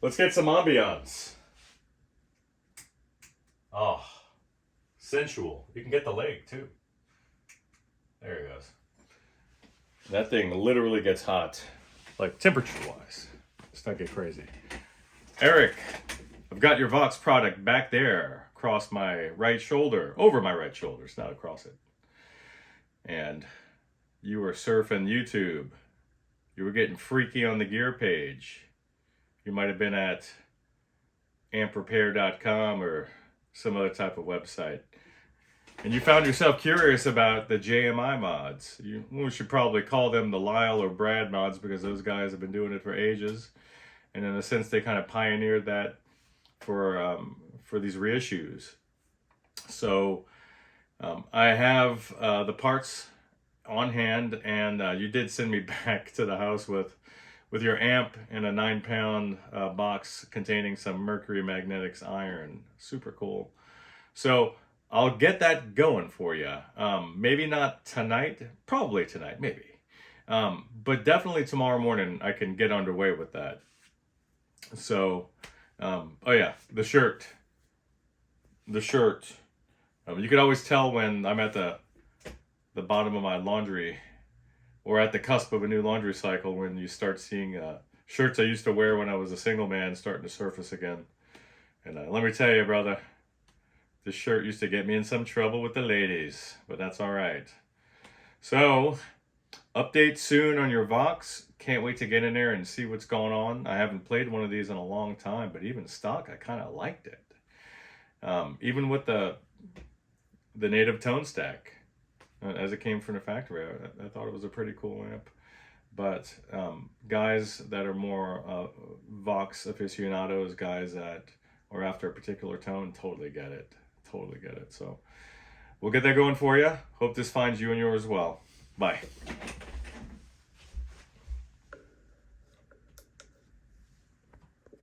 Let's get some ambiance. Oh, sensual. You can get the leg too. There he goes. That thing literally gets hot, like temperature-wise. Let's not get crazy. Eric, I've got your Vox product back there, across my right shoulder, over my right shoulder, it's not across it. And you were surfing YouTube. You were getting freaky on the gear page. You might have been at amprepair.com or some other type of website. And you found yourself curious about the JMI mods. We should probably call them the Lyle or Brad mods because those guys have been doing it for ages. And in a sense, they kind of pioneered that for these reissues. So I have the parts on hand, and you did send me back to the house with your amp and a 9-pound box containing some mercury magnetics iron. Super cool. So I'll get that going for you. Maybe not tonight, probably tonight, maybe. But definitely tomorrow morning I can get underway with that. So, oh yeah, the shirt. You can always tell when I'm at the bottom of my laundry or at the cusp of a new laundry cycle when you start seeing shirts I used to wear when I was a single man starting to surface again. And let me tell you, brother, this shirt used to get me in some trouble with the ladies, but that's all right. So, update soon on your Vox. Can't wait to get in there and see what's going on. I haven't played one of these in a long time, but even stock, I kind of liked it. Even with the native tone stack, as it came from the factory, I thought it was a pretty cool amp. But guys that are more Vox aficionados, guys that are after a particular tone, totally get it. Totally get it. So we'll get that going for you. Hope this finds you and yours well. Bye.